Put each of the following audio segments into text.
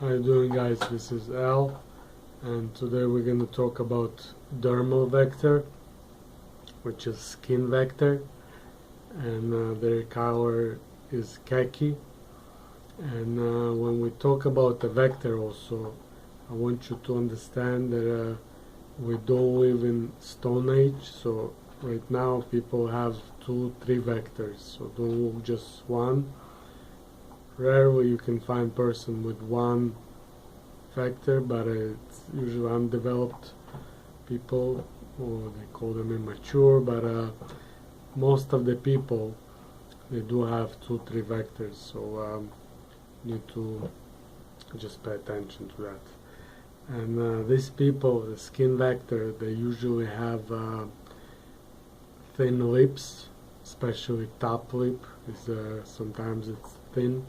How you doing, guys? This is Al, and today we're going to talk about dermal vector, which is skin vector, and their color is khaki. And when we talk about the vector also, I want you to understand that we don't live in Stone Age, so right now people have 2, 3 vectors, so don't look just one. Rarely you can find person with one vector, but it's usually undeveloped people, or they call them immature, but most of the people, they do have 2, 3 vectors, so need to just pay attention to that. And these people, the skin vector, they usually have thin lips, especially top lip is sometimes it's thin,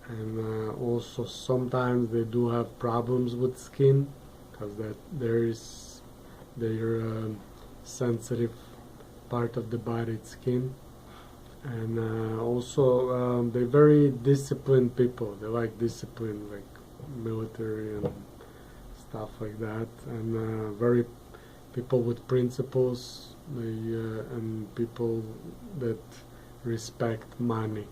and also sometimes they do have problems with skin because that there is their sensitive part of the body, it's skin. And also they're very disciplined people. They like discipline, like military and stuff like that, and very people with principles. And people that respect money.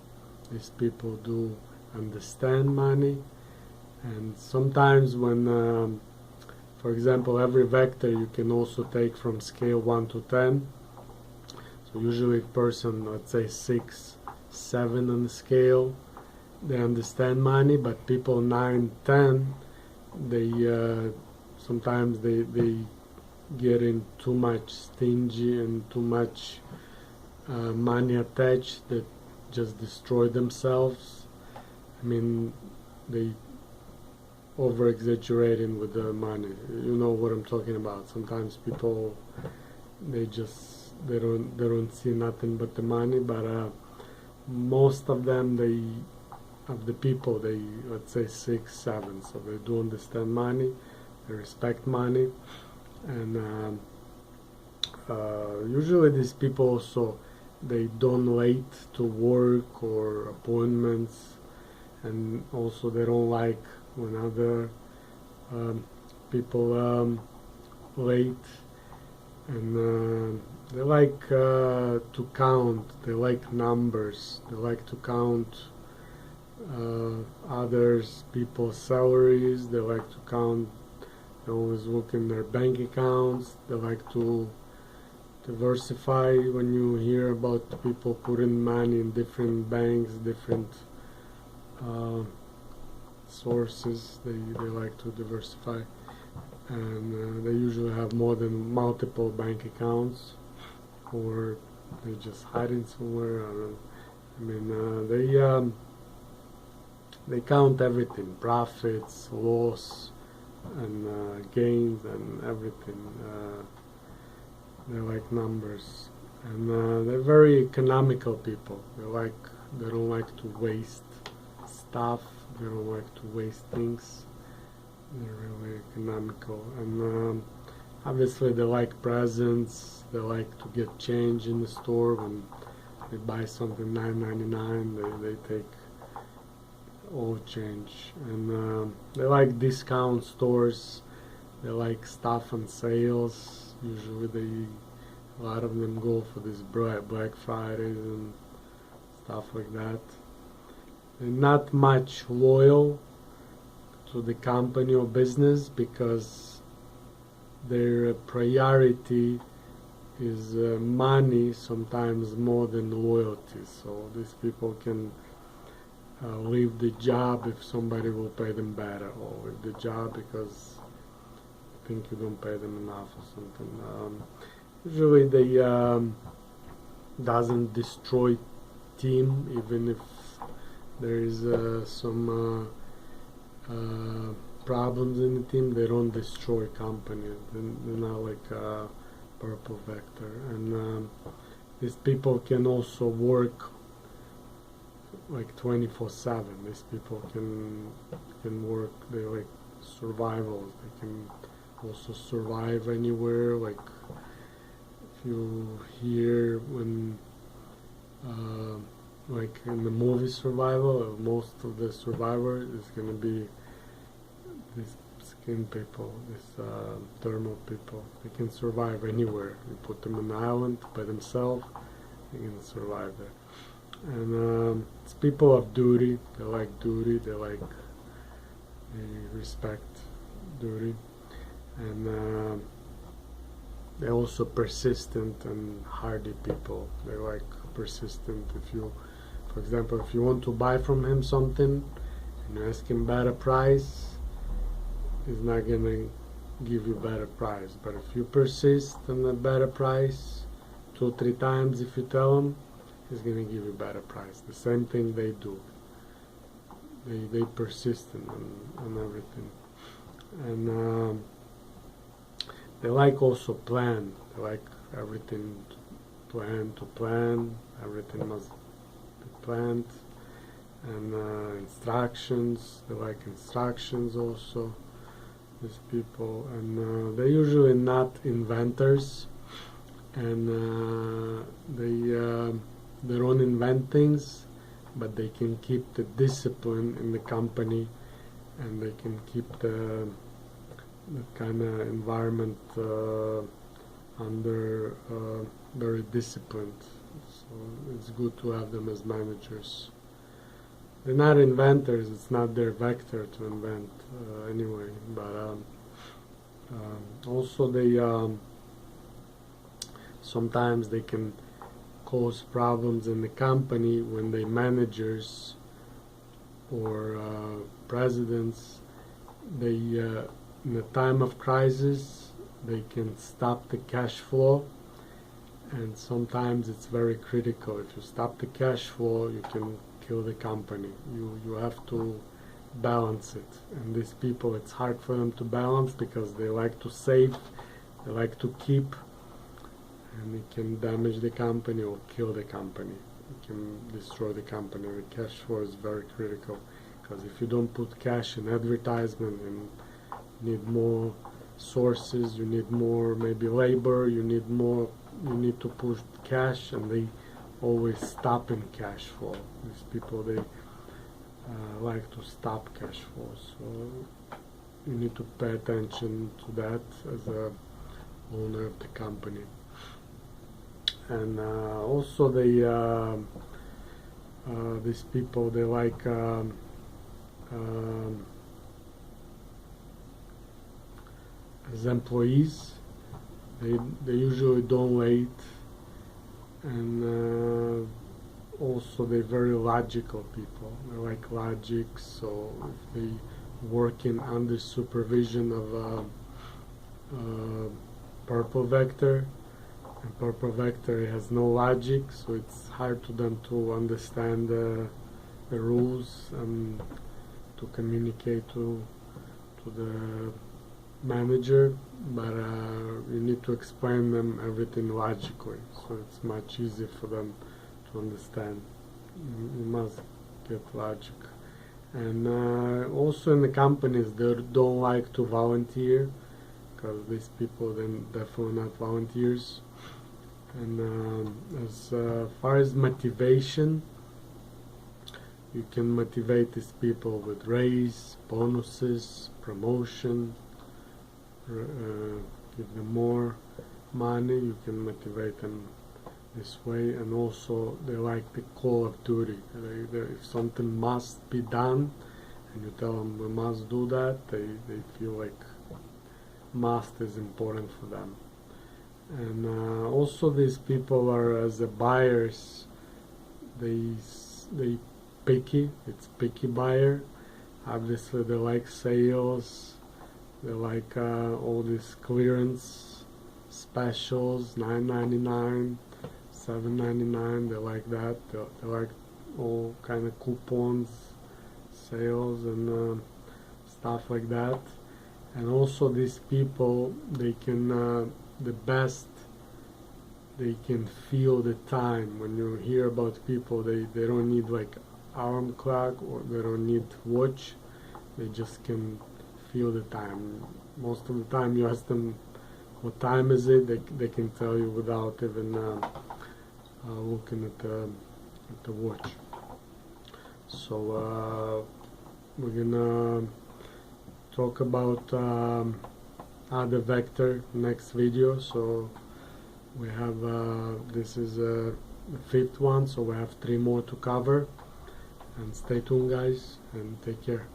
These people do understand money, and sometimes when for example, every vector you can also take from scale 1 to 10. So usually a person, let's say 6, 7 on the scale, they understand money, but people 9, 10, they sometimes they get in too much stingy and too much money attached that just destroy themselves. I mean, they over exaggerating with the money. You know what I'm talking about. Sometimes people they don't see nothing but the money, but most of them, of the people, they, let's say 6, 7, so they do understand money, they respect money, and usually these people also, they don't late to work or appointments, and also they don't like when other people late, and they like to count, they like numbers, they like to count others people's salaries, they like to count, they always look in their bank accounts, they like to diversify. When you hear about people putting money in different banks, different sources, they like to diversify, and they usually have more than multiple bank accounts, or they're just hiding somewhere. I mean, they count everything, profits, loss, and gains, and everything. They like numbers, and they're very economical people. They don't like to waste stuff. They don't like to waste things. They're really economical, and obviously they like presents. They like to get change in the store. When they buy something $9.99, they take all change, and they like discount stores. They like stuff on sales. Usually a lot of them go for these Black Fridays and stuff like that. They're not much loyal to the company or business because their priority is money sometimes more than loyalty. So these people can leave the job if somebody will pay them better, or leave the job because I think you don't pay them enough or something. Usually they doesn't destroy team, even if there is some problems in the team. They don't destroy company. They're not like Purple Vector, and these people can also work like 24/7. These people can work. They're like survivals. They can also survive anywhere. Like if you hear when like in the movie survival, most of the survivors is gonna be these skin people, these dermal people. They can survive anywhere. You put them on an island by themselves, they can survive there. And it's people of duty. They like duty. They respect duty, and they're also persistent and hardy people. They're like persistent. If you, for example, if you want to buy from him something and you ask him better price, he's not gonna give you better price. But if you persist on a better price 2-3 times, if you tell him, he's gonna give you better price. The same thing they do. They persist on everything, and they like also plan. They like everything to plan. Everything must be planned, and instructions. They like instructions also. These people, and they're usually not inventors, and they don't invent things, but they can keep the discipline in the company, and they can keep the kind of environment under very disciplined. So it's good to have them as managers. They're not inventors. It's not their vector to invent anyway. But also they sometimes they can cause problems in the company when they managers or presidents. They in a time of crisis they can stop the cash flow, and sometimes it's very critical. If you stop the cash flow, you can kill the company. You have to balance it, and these people, it's hard for them to balance because they like to save, they like to keep, and it can damage the company or kill the company. It can destroy the company. The cash flow is very critical, because if you don't put cash in advertisement and need more sources, you need more maybe labor, you need to push cash, and they always stop in cash flow. These people, they like to stop cash flow, so you need to pay attention to that as a owner of the company. And also these people, they like as employees, they usually don't wait, and also they're very logical people. They like logic, so if they working under supervision of Purple Vector, and Purple Vector has no logic, so it's hard to them to understand the rules and to communicate to the manager, but you need to explain them everything logically, so it's much easier for them to understand. You must get logic. And also in the companies, they don't like to volunteer, because these people then definitely not volunteers. And as far as motivation, you can motivate these people with raise, bonuses, promotion, give them more money. You can motivate them this way. And also they like the call of duty. If something must be done and you tell them we must do that, they feel like must is important for them. And also these people are, as the buyers, they picky. It's picky buyer. Obviously they like sales. They like all these clearance specials, $9.99, $7.99. They like that. They like all kind of coupons, sales, and stuff like that. And also these people, they can the best. They can feel the time. When you hear about people, they don't need like alarm clock, or they don't need watch. They just can feel the time. Most of the time you ask them what time is it, they can tell you without even looking at the with the watch. So we're gonna talk about other vector next video. So we have this is the 5th one, so we have 3 more to cover, and stay tuned guys, and take care.